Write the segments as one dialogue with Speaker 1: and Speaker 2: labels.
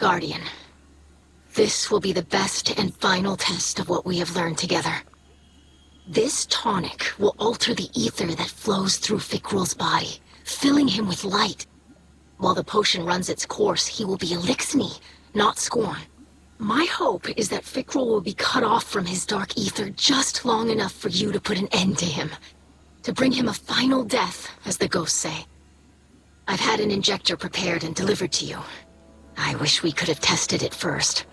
Speaker 1: Guardian, this will be the best and final test of what we have learned together. This tonic will alter the ether that flows through Fikrul's body, filling him with light. While the potion runs its course, he will be Elixni, not Scorn. My hope is that Fikrul will be cut off from his dark ether just long enough for you to put an end to him. To bring him a final death, as the ghosts say. I've had an injector prepared and delivered to you. I wish we could have tested it first.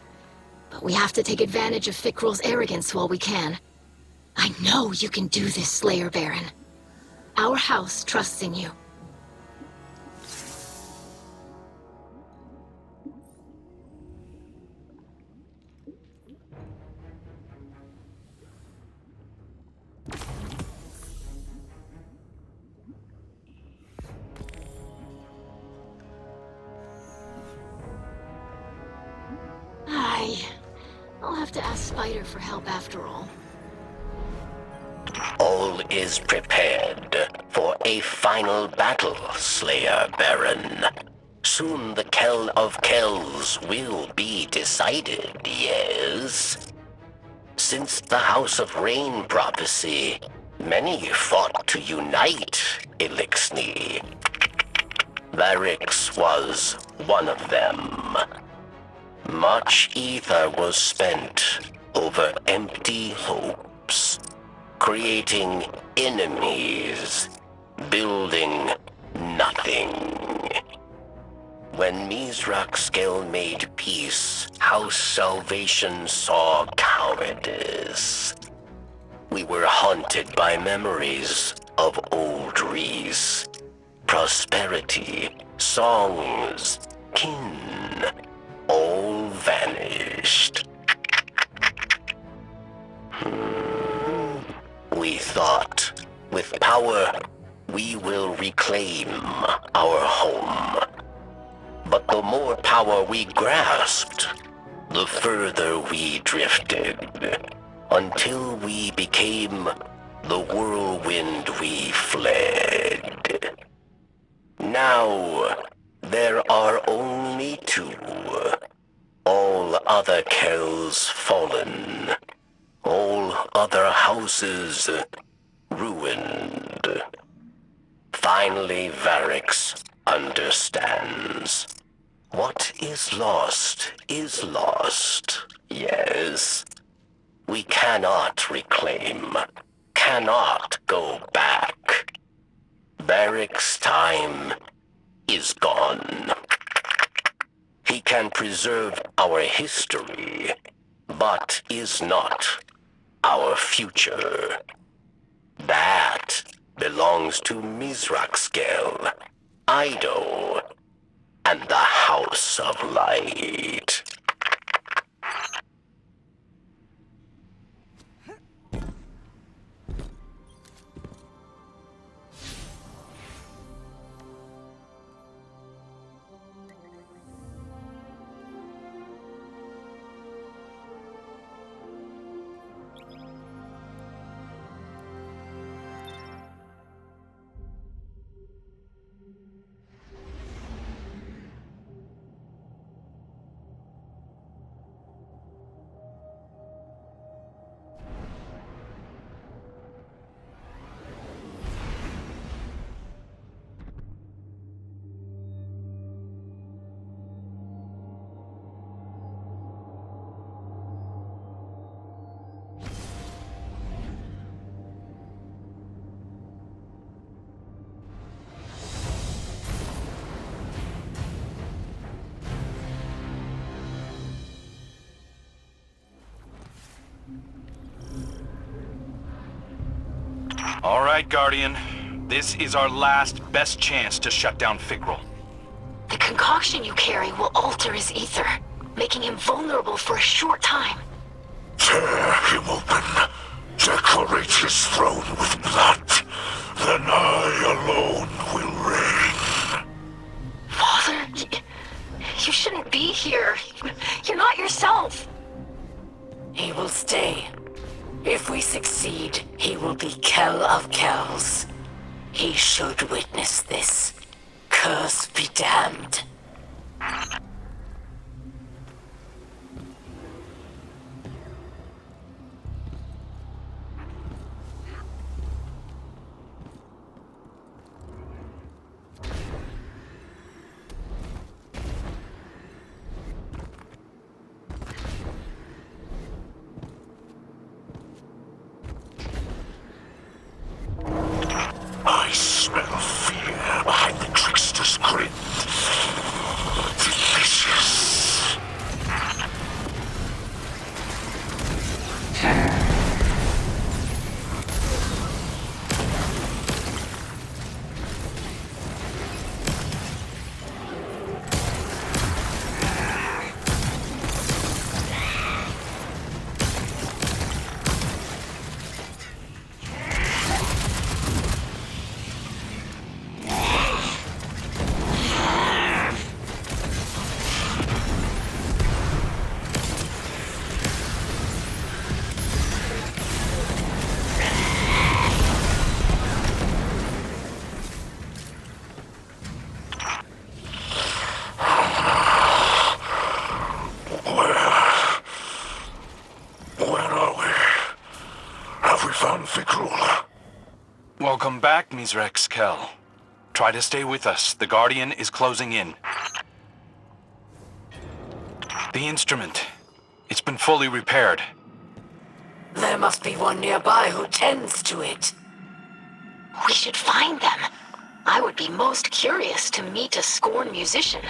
Speaker 1: But we have to take advantage of Fikrul's arrogance while we can. I know you can do this, Slayer Baron. Our house trusts in you. I'll have to ask Spider for help after all.
Speaker 2: All is prepared for a final battle, Slayer Baron. Soon the Kell of Kells will be decided, yes? Since the House of Rain prophecy, many fought to unite Elixni. Varix was one of them. Much ether was spent over empty hopes, creating enemies, building nothing. When Mizraxkel made peace, House Salvation saw cowardice. We were haunted by memories of old Reese, prosperity, songs, kin. All vanished. We thought, with power, we will reclaim our home. But the more power we grasped, the further we drifted, until we became the whirlwind we fled. Now, there are only two. All other Kells fallen. All other houses ruined. Finally, Varix understands. What is lost, yes. We cannot reclaim, cannot go back. Varix's time is gone. He can preserve our history, but is not our future. That belongs to Mizraxkel, Aido, and the House of Light.
Speaker 3: All right, Guardian. This is our last best chance to shut down Fikrul.
Speaker 1: The concoction you carry will alter his ether, making him vulnerable for a short time.
Speaker 4: Tear him open. Decorate his throne with blood. Then I alone will reign.
Speaker 1: Father, you shouldn't be here. You're not yourself.
Speaker 5: He will stay. If we succeed, he will be Kell of Kells. He should witness this. Curse be damned.
Speaker 3: back, Mizrex Kel. Try to stay with us. The Guardian is closing in. The instrument. It's been fully repaired.
Speaker 5: There must be one nearby who tends to it.
Speaker 1: We should find them. I would be most curious to meet a Scorn musician.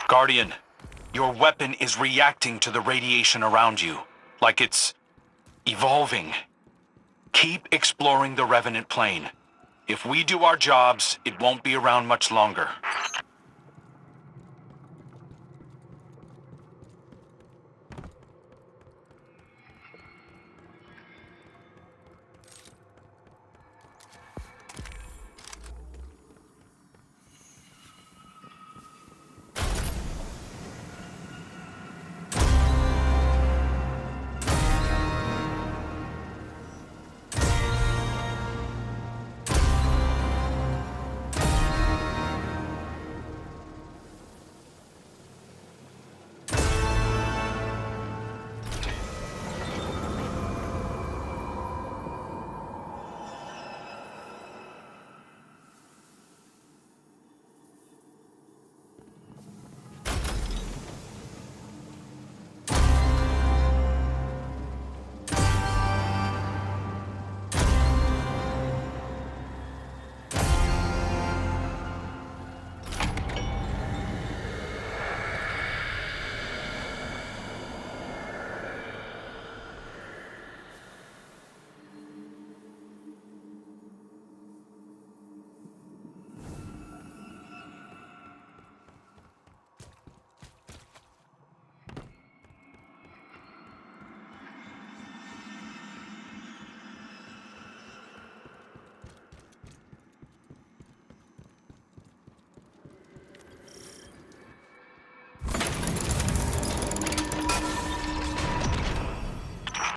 Speaker 3: Guardian, your weapon is reacting to the radiation around you, like it's evolving. Keep exploring the Revenant Plane. If we do our jobs, it won't be around much longer.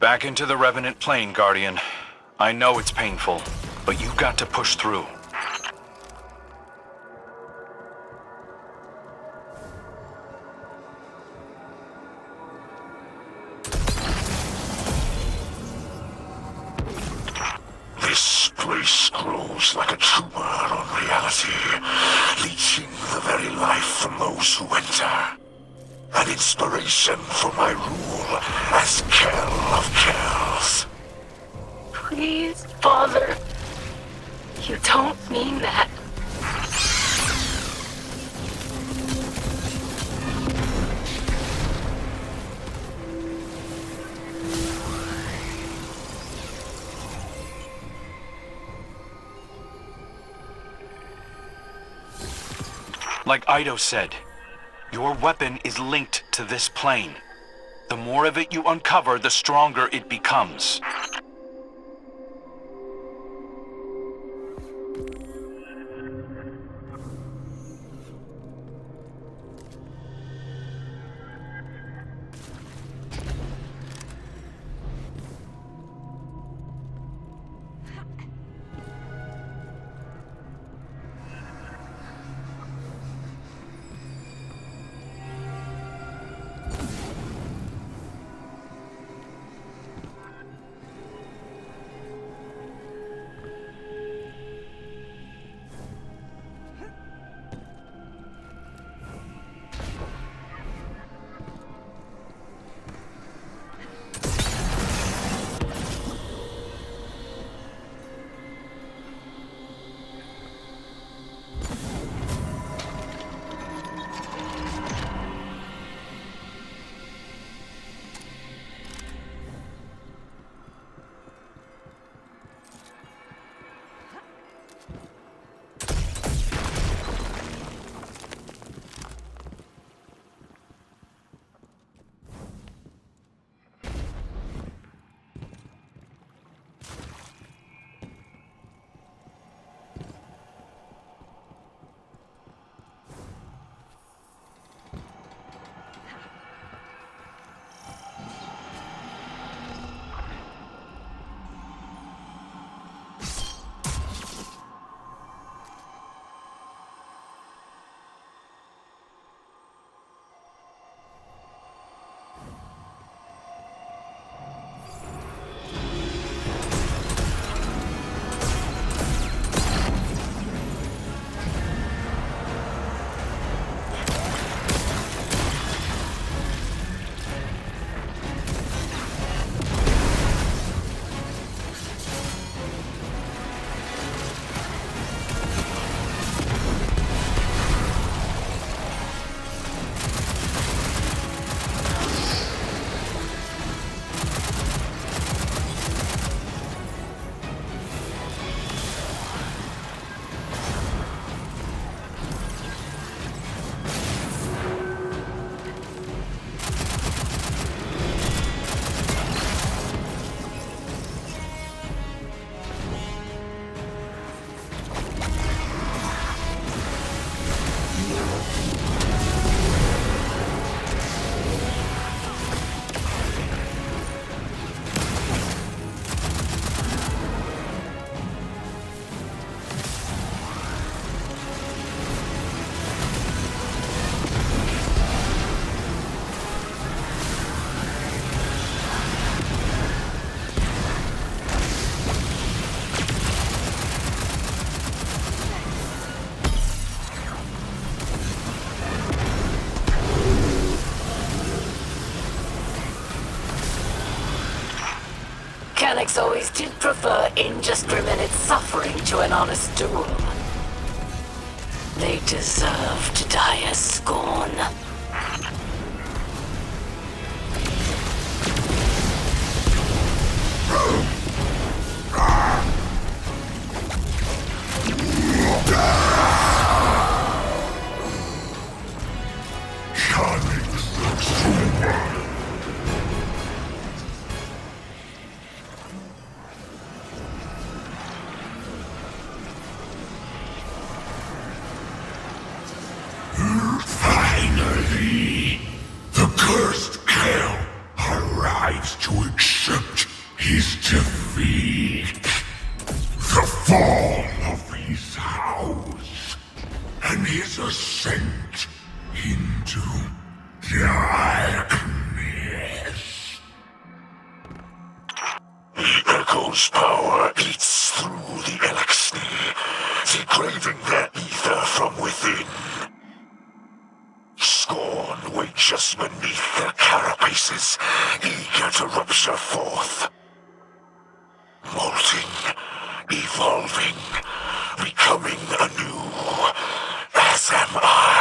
Speaker 3: Back into the Revenant Plane, Guardian. I know it's painful, but you've got to push through.
Speaker 4: This place grows like a tumor on reality, leeching the very life from those who enter. An inspiration for my rule as Kel of Kells.
Speaker 1: Please, Father. You don't mean that.
Speaker 3: Like Ido said, your weapon is linked to this plane. The more of it you uncover, the stronger it becomes.
Speaker 5: mechanics always did prefer indiscriminate suffering to an honest duel. They deserve to die as scorn.
Speaker 4: Finally, the cursed Kel arrives to accept his defeat. The fall of his house and his ascent into darkness. The Echo's power eats through the Elixir, degrading their ether from within. Scorn waits beneath their carapaces, eager to rupture forth. Molting, evolving, becoming anew, as am I.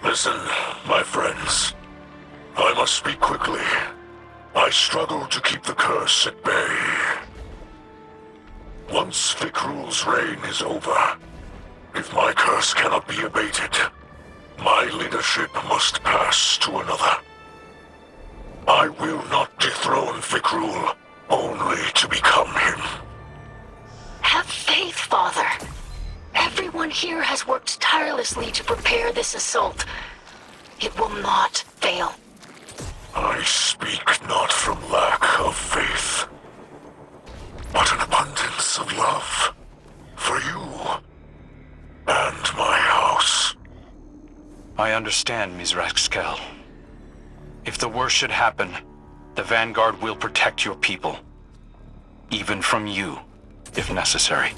Speaker 4: Listen, my friends. I must speak quickly. I struggle to keep the curse at bay. Once Fikrul's reign is over, if my curse cannot be abated, my leadership must pass to another. I will not dethrone Fikrul, only to become him.
Speaker 1: Have faith, Father. Everyone here has worked tirelessly to prepare this assault. It will not fail.
Speaker 4: I speak not from lack of faith, but an abundance of love for you
Speaker 3: I understand, Mizraxkel. If the worst should happen, the Vanguard will protect your people. Even from you, if necessary.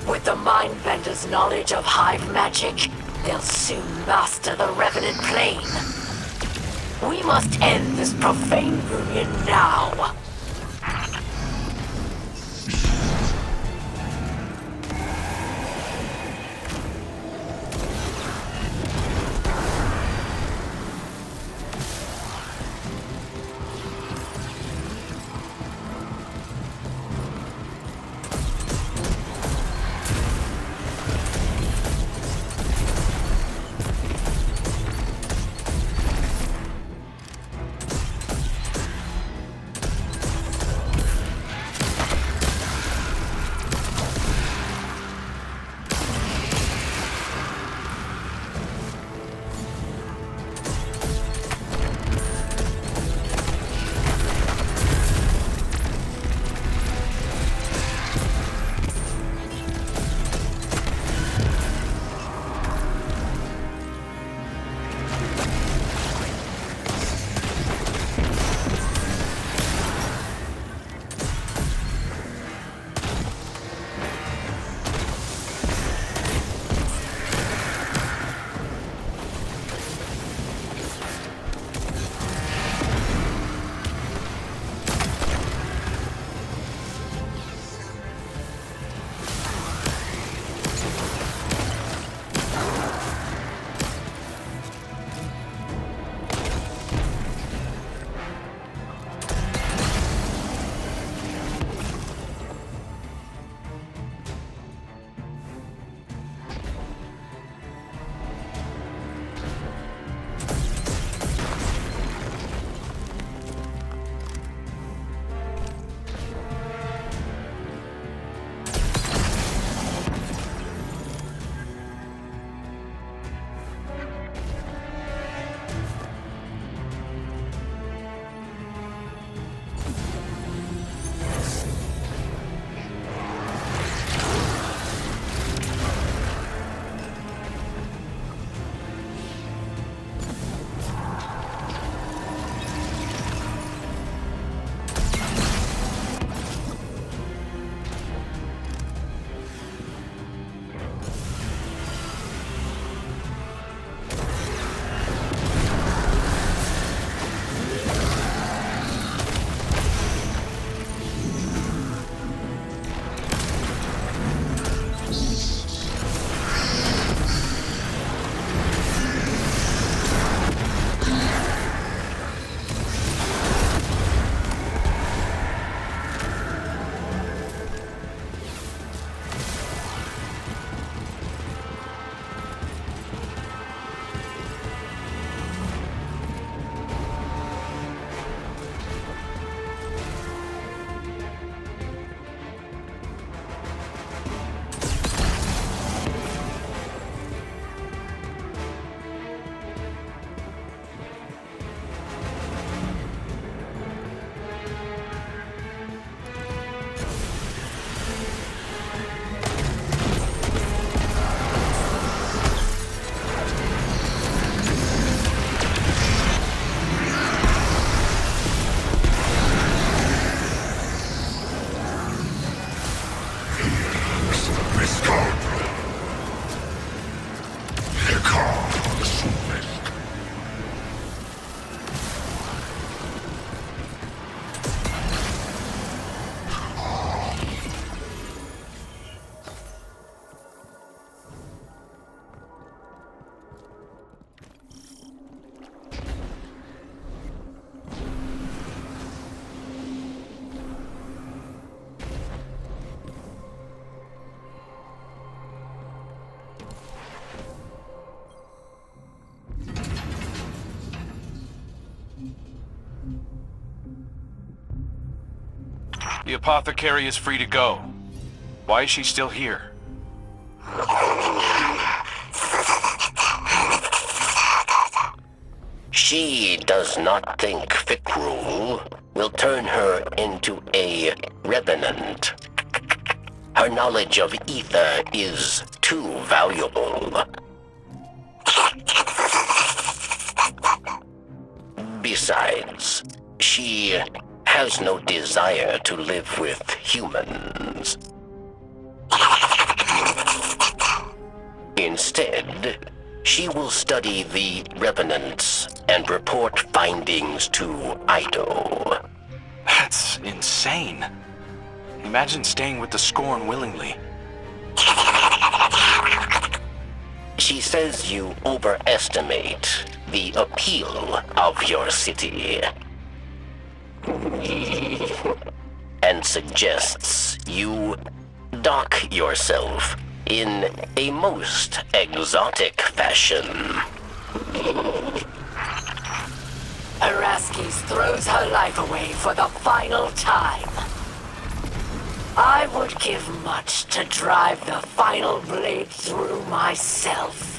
Speaker 5: With the Mindbender's knowledge of hive magic, they'll soon master the Revenant Plane. We must end this profane union now.
Speaker 3: The apothecary is free to go. Why is she still here?
Speaker 2: She does not think Fikrul will turn her into a revenant. Her knowledge of ether is too valuable. Besides, she has no desire to live with humans. Instead, she will study the revenants and report findings to Ido.
Speaker 3: That's insane. Imagine staying with the Scorn willingly.
Speaker 2: She says you overestimate the appeal of your city. And suggests you dock yourself in a most exotic fashion.
Speaker 5: Araskis throws her life away for the final time. I would give much to drive the final blade through myself.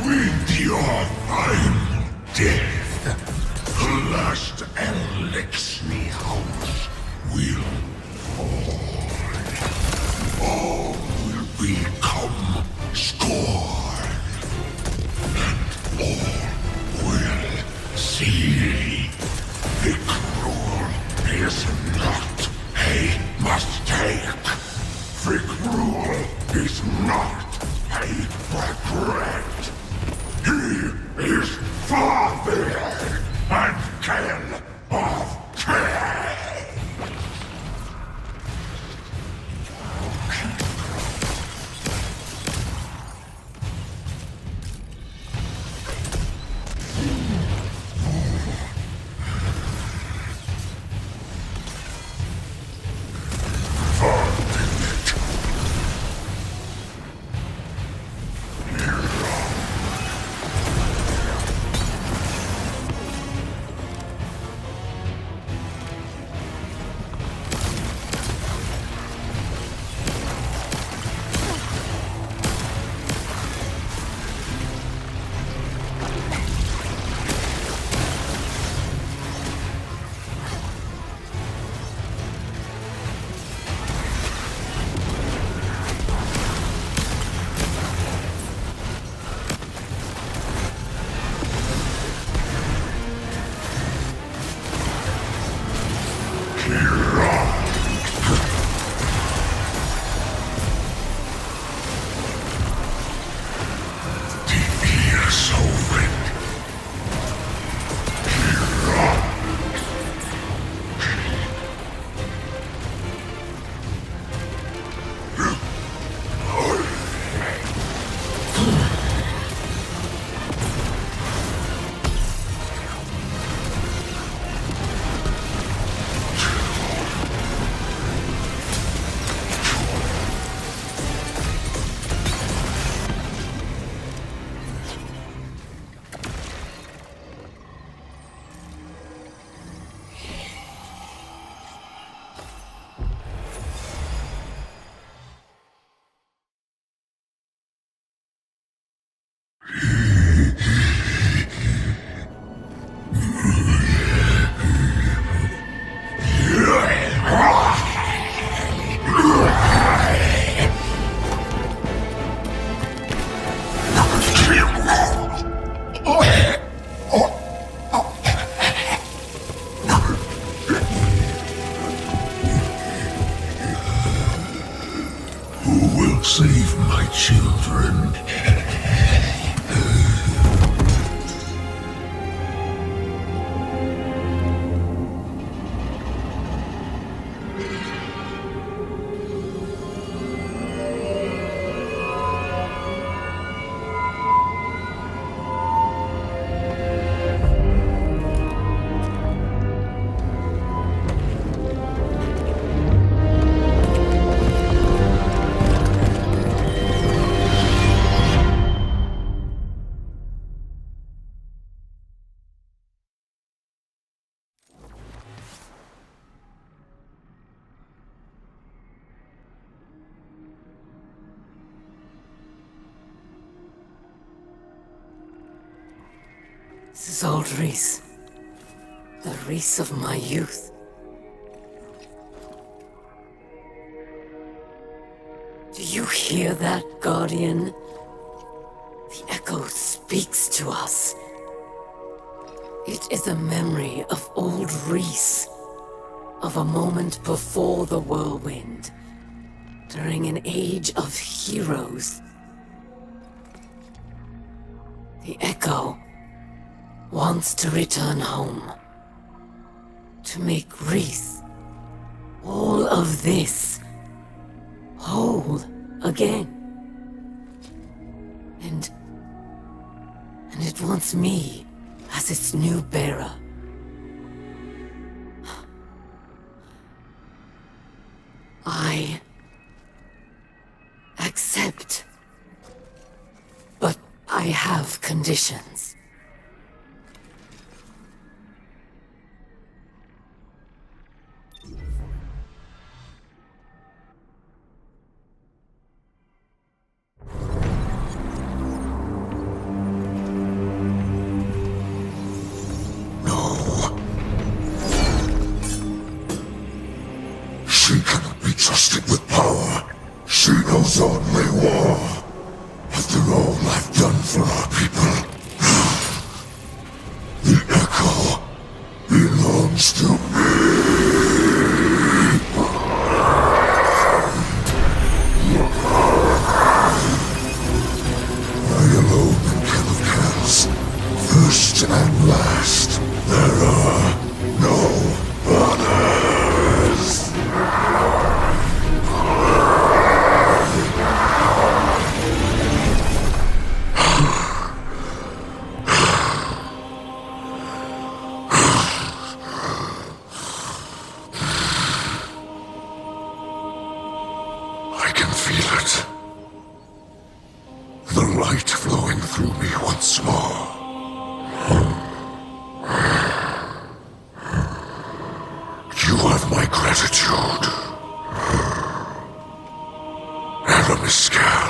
Speaker 4: With your final death, the last Elixir house will fall. All will become scorn, and all will see the cruel is not a mistake. The cruel is not a regret. He is father and king of King. children.
Speaker 5: This is old Reese. The Reese of my youth. Do you hear that, Guardian? The echo speaks to us. It is a memory of old Reese, of a moment before the whirlwind, during an age of heroes. The echo wants to return home, to make Reese, all of this, whole again. And it wants me as its new bearer. I accept, but I have conditions.
Speaker 4: She cannot be trusted with power. She knows only war. After all I've done for our people, the echo belongs to me. I alone am King of Kells. First and last. There are no others. I can feel it. The light flowing through me once more. You have my gratitude. Aramiscal.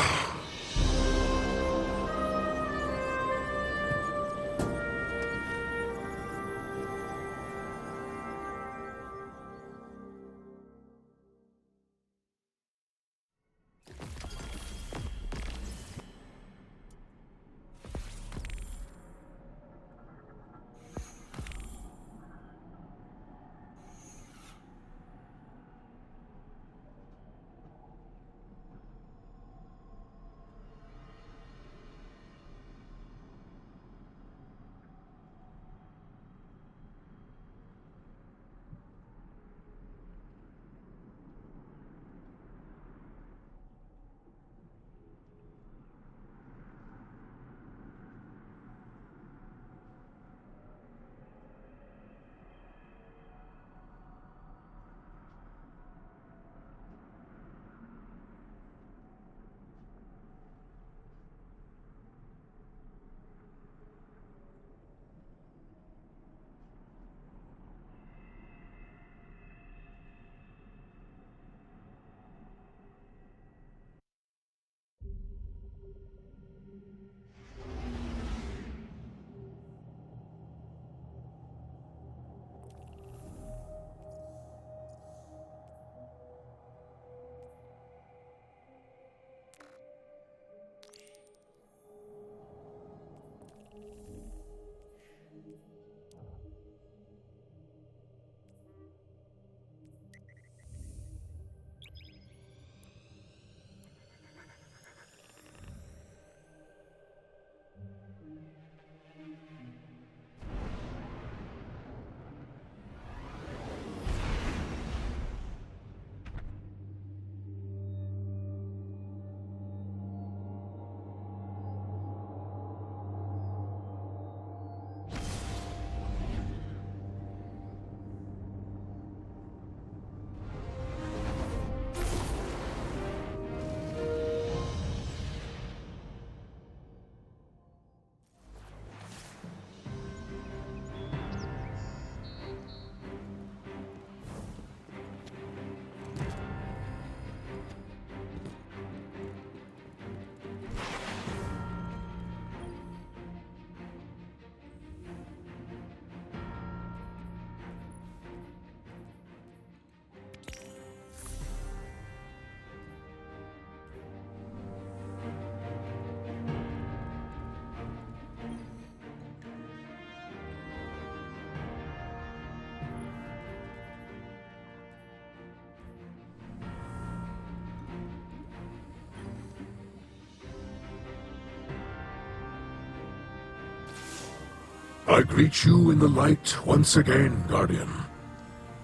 Speaker 4: I greet you in the light once again, Guardian.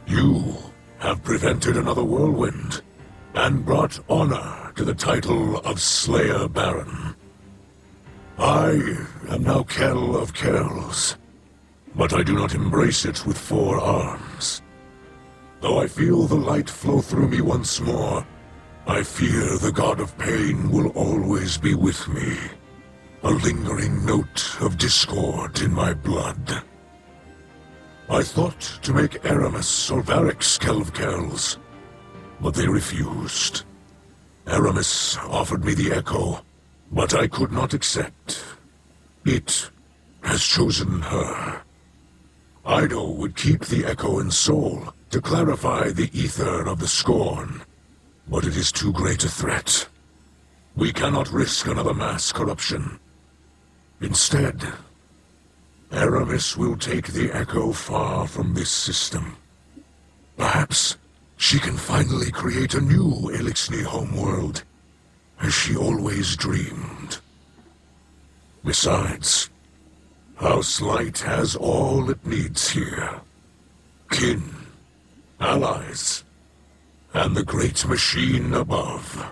Speaker 4: You have prevented another whirlwind, and brought honor to the title of Slayer Baron. I am now Kell of Kells, but I do not embrace it with 4 arms. Though I feel the light flow through me once more, I fear the God of Pain will always be with me, a lingering note of discord in my blood. I thought to make Aramis or Varix Kell of Kells, but they refused. Aramis offered me the Echo, but I could not accept. It has chosen her. Ido would keep the Echo in Soul to clarify the ether of the Scorn, but it is too great a threat. We cannot risk another mass corruption. Instead, Aramis will take the Echo far from this system. Perhaps she can finally create a new Eliksni homeworld, as she always dreamed. Besides, House Light has all it needs here. Kin, allies, and the great machine above.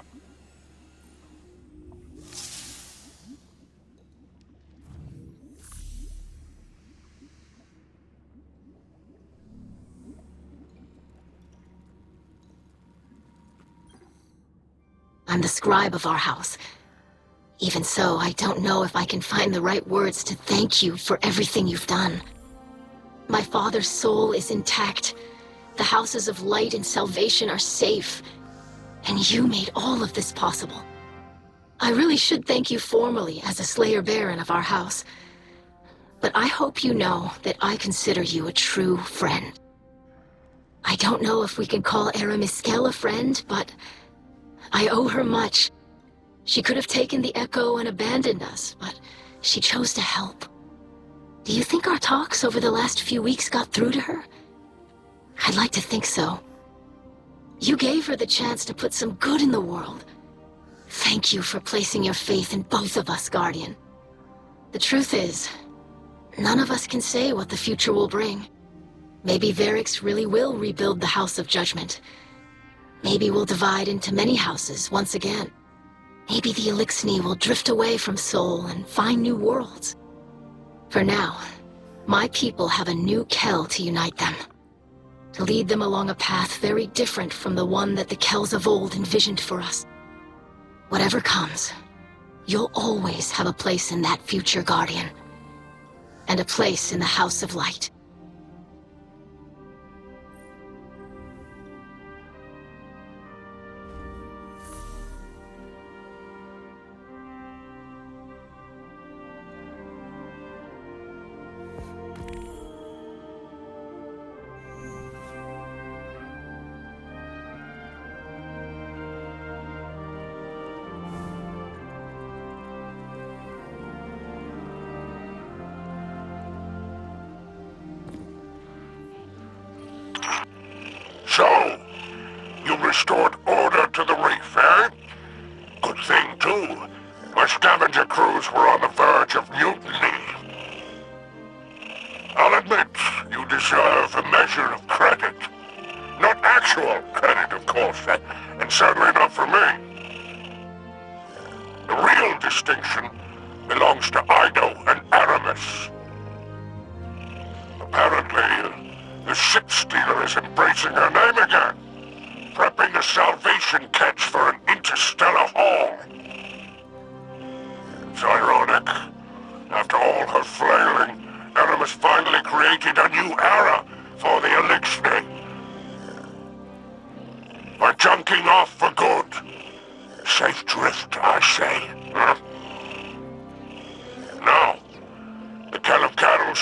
Speaker 1: I'm the scribe of our house. Even so, I don't know if I can find the right words to thank you for everything you've done. My father's soul is intact. The houses of light and salvation are safe. And you made all of this possible. I really should thank you formally as a Slayer Baron of our house. But I hope you know that I consider you a true friend. I don't know if we can call Aramis Kell a friend, but I owe her much. She could have taken the Echo and abandoned us, but she chose to help. Do you think our talks over the last few weeks got through to her? I'd like to think so. You gave her the chance to put some good in the world. Thank you for placing your faith in both of us, Guardian. The truth is, none of us can say what the future will bring. Maybe Varix really will rebuild the House of Judgment. Maybe we'll divide into many houses once again. Maybe the Eliksni will drift away from Sol and find new worlds. For now, my people have a new Kell to unite them. To lead them along a path very different from the one that the Kells of old envisioned for us. Whatever comes, you'll always have a place in that future, Guardian. And a place in the House of Light.
Speaker 4: So, you restored order to the reef, eh? Good thing, too. My scavenger crews were on the verge of mutiny. I'll admit, you deserve a measure of credit. Not actual credit, of course, and certainly not for me. The real distinction belongs to Ido and Aramis. Apparently, the ship stealer is embracing her name again, prepping a salvation catch for an interstellar haul. It's ironic. After all her flailing, Aramis finally created a new era for the Eliksni. We're junking off for good. Safe drift, I say. Now, the Kell of Kells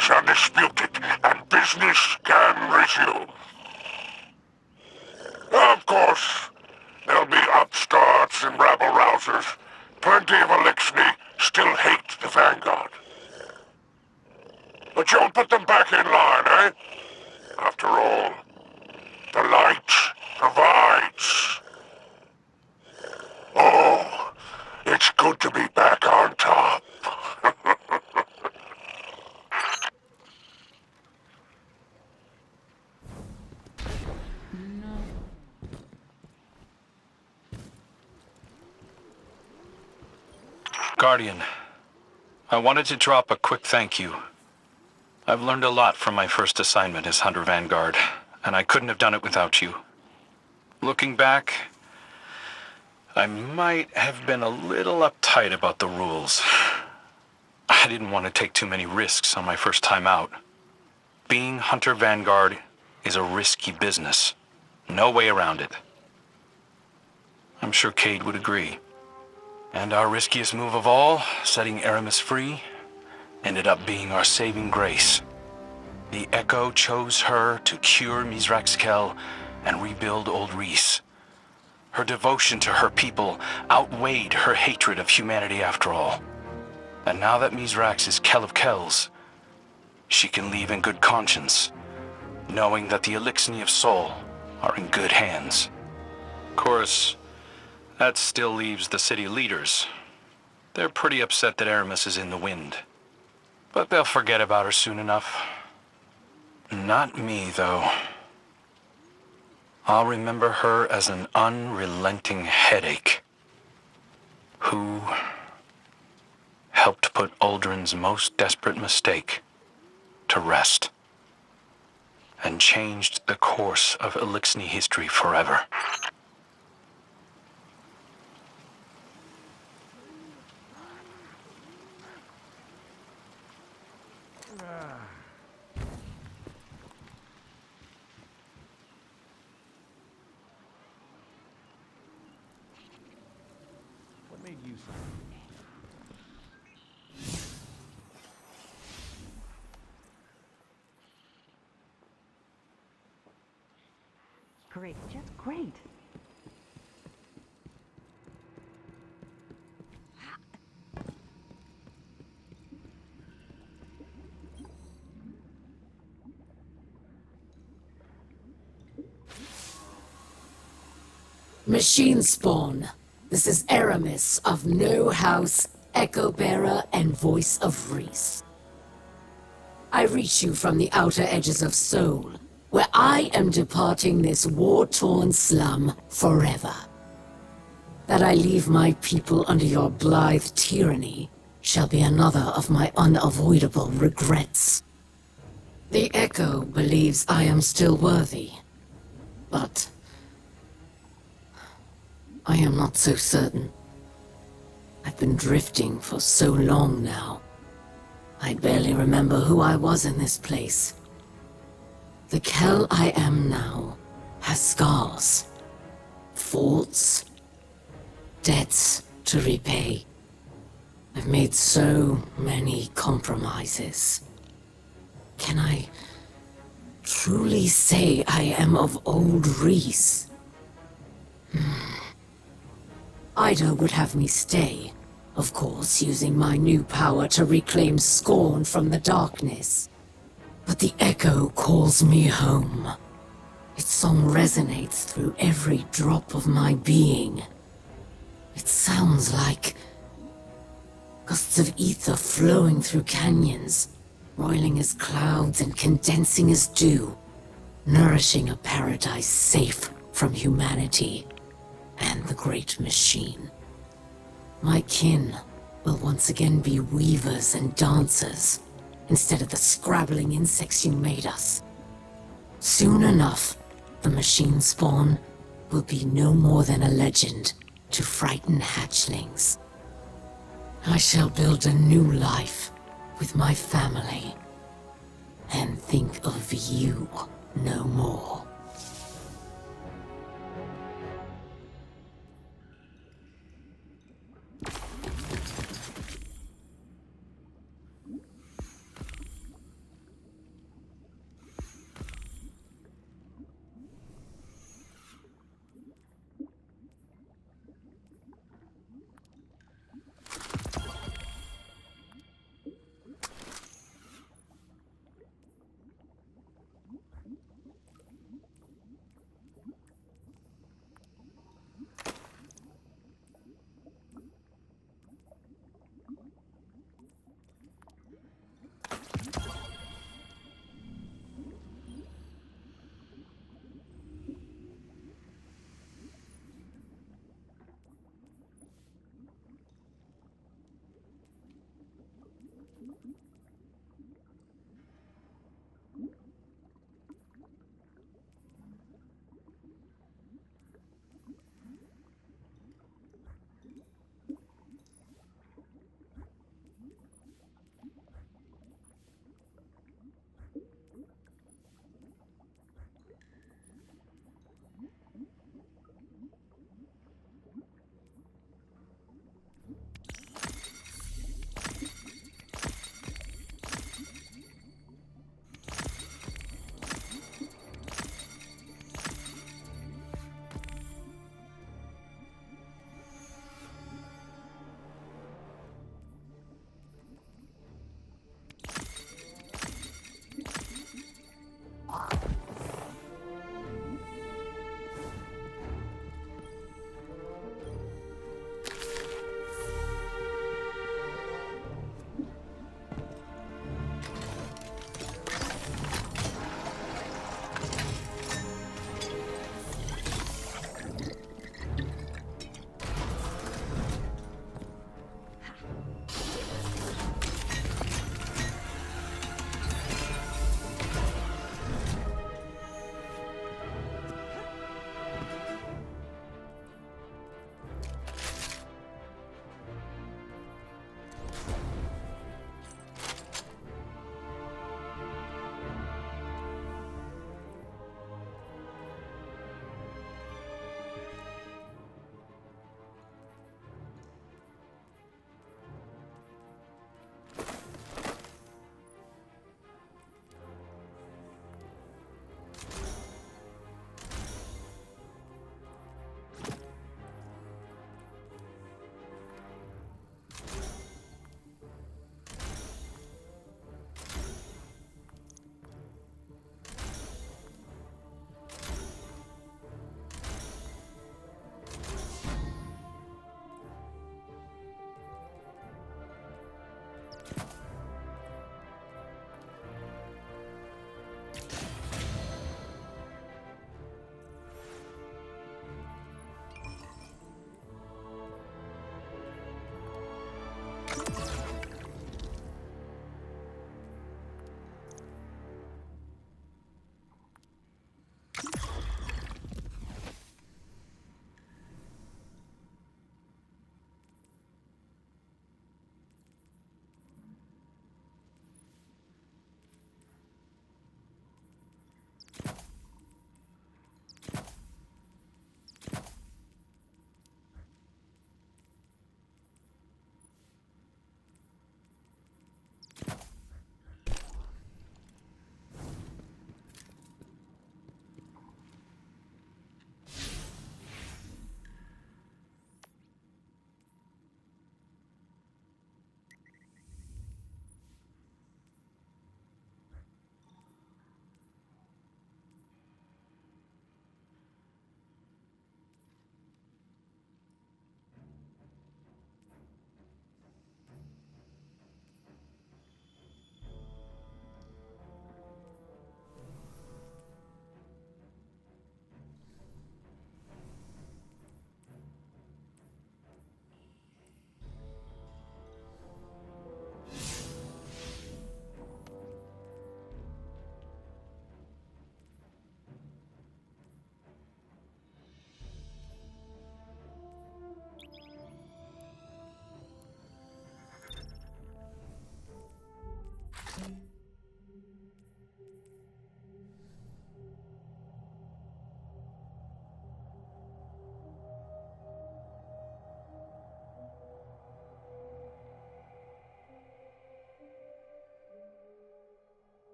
Speaker 4: is undisputed, and business can resume. Of course, there'll be upstarts and rabble-rousers. Plenty of Eliksni still hate the Vanguard. But you'll put them back in line, eh? After all, the light provides. Oh, it's good to be back on top.
Speaker 3: Guardian, I wanted to drop a quick thank you. I've learned a lot from my first assignment as Hunter Vanguard, and I couldn't have done it without you. Looking back, I might have been a little uptight about the rules. I didn't want to take too many risks on my first time out. Being Hunter Vanguard is a risky business. No way around it. I'm sure Cade would agree. And our riskiest move of all, setting Aramis free, ended up being our saving grace. The Echo chose her to cure Mizrax Kell and rebuild Old Reese. Her devotion to her people outweighed her hatred of humanity after all. And now that Mizrax is Kell of Kells, she can leave in good conscience, knowing that the Elixni of Soul are in good hands. Of course, that still leaves the city leaders. They're pretty upset that Aramis is in the wind. But they'll forget about her soon enough. Not me, though. I'll remember her as an unrelenting headache who helped put Uldren's most desperate mistake to rest and changed the course of Elixni history forever.
Speaker 6: What made you sign?
Speaker 7: Great, just great.
Speaker 5: Machine Spawn. This is Aramis of No House, Echo Bearer, and Voice of Reese. I reach you from the outer edges of Seoul, where I am departing this war-torn slum forever. That I leave my people under your blithe tyranny shall be another of my unavoidable regrets. The Echo believes I am still worthy, but I am not so certain. I've been drifting for so long now. I barely remember who I was in this place. The Kell I am now has scars, faults, debts to repay. I've made so many compromises. Can I truly say I am of Old Reese? Ida would have me stay, of course, using my new power to reclaim Scorn from the darkness. But the Echo calls me home. Its song resonates through every drop of my being. It sounds like gusts of ether flowing through canyons, roiling as clouds and condensing as dew, nourishing a paradise safe from humanity and the great machine. My kin will once again be weavers and dancers, instead of the scrabbling insects you made us. Soon enough, the machine spawn will be no more than a legend to frighten hatchlings. I shall build a new life with my family, and think of you no more.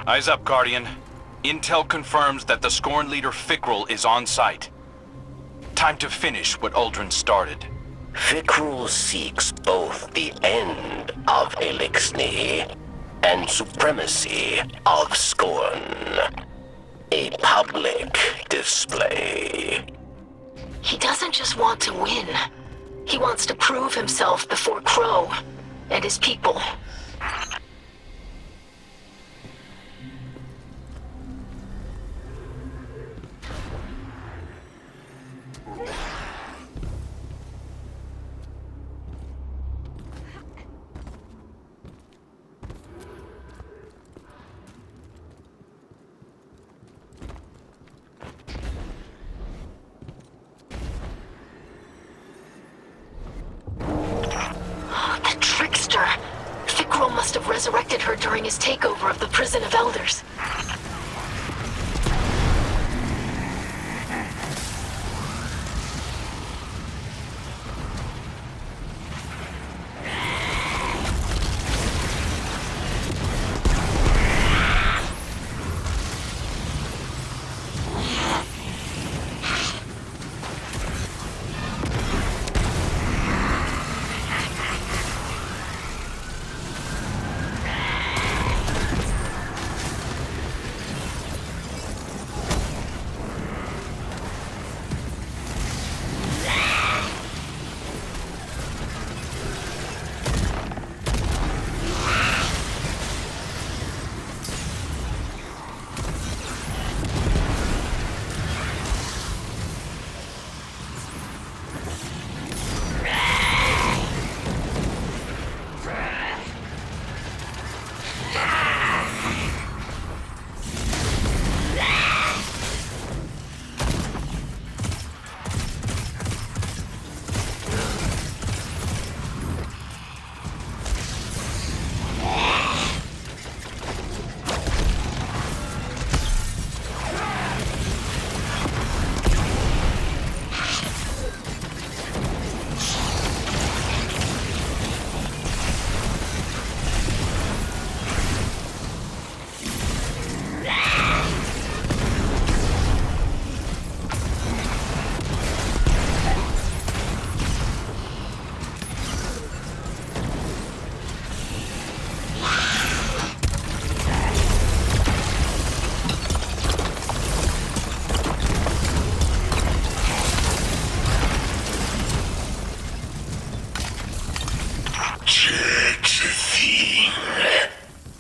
Speaker 3: Eyes up, Guardian. Intel confirms that the Scorn leader Fikrul is on site. Time to finish what Uldren started.
Speaker 2: Fikrul seeks both the end of Elixni and supremacy of Scorn. A public display.
Speaker 1: He doesn't just want to win. He wants to prove himself before Crow and his people. The trickster! Fikrul must have resurrected her during his takeover of the Prison of Elders.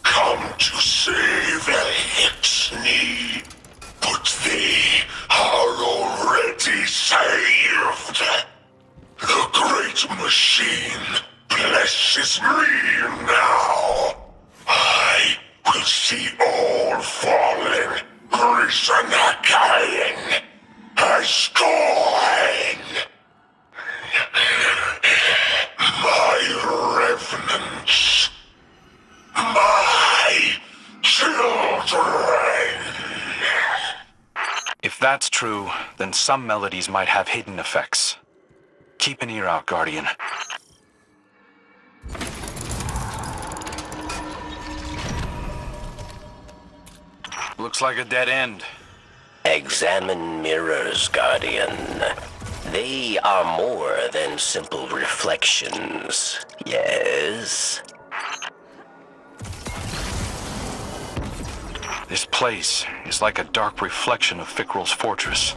Speaker 4: Come to save Elixni, but they are already saved. The great machine blesses me now. I will see all fallen Grisanakayan as scorn. My revenants. My children.
Speaker 3: If that's true, then some melodies might have hidden effects. Keep an ear out, Guardian. Looks like a dead end.
Speaker 2: Examine mirrors, Guardian. They are more than simple reflections, yes?
Speaker 3: This place is like a dark reflection of Fikrul's fortress.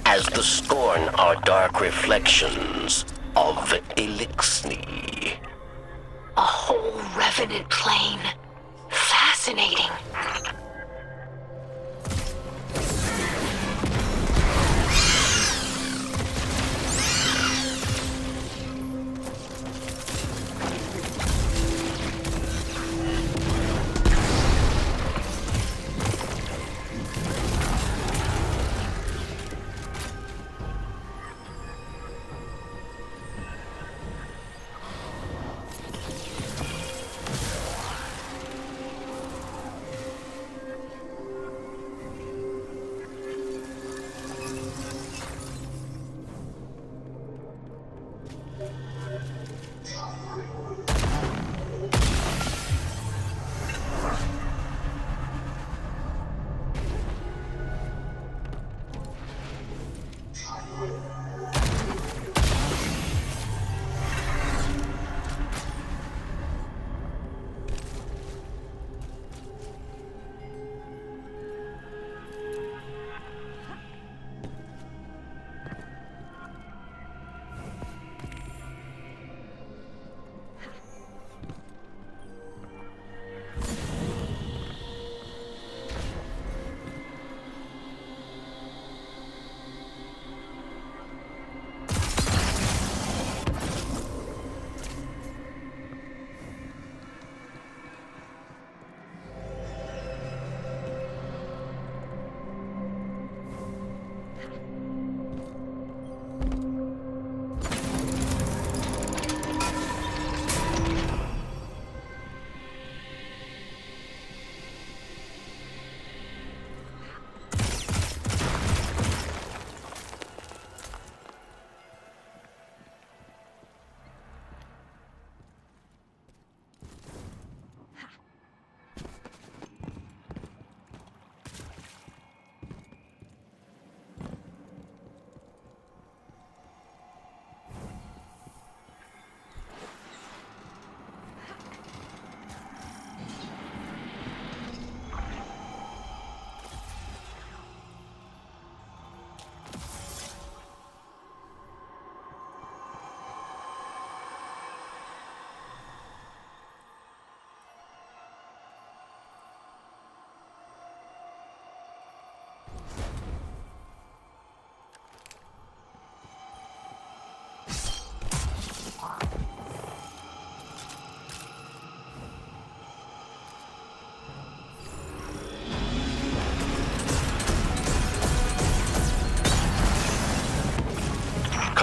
Speaker 2: As the Scorn are dark reflections of Elixni.
Speaker 1: A whole revenant plane. Fascinating.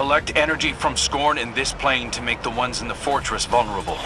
Speaker 3: Collect energy from Scorn in this plane to make the ones in the fortress vulnerable.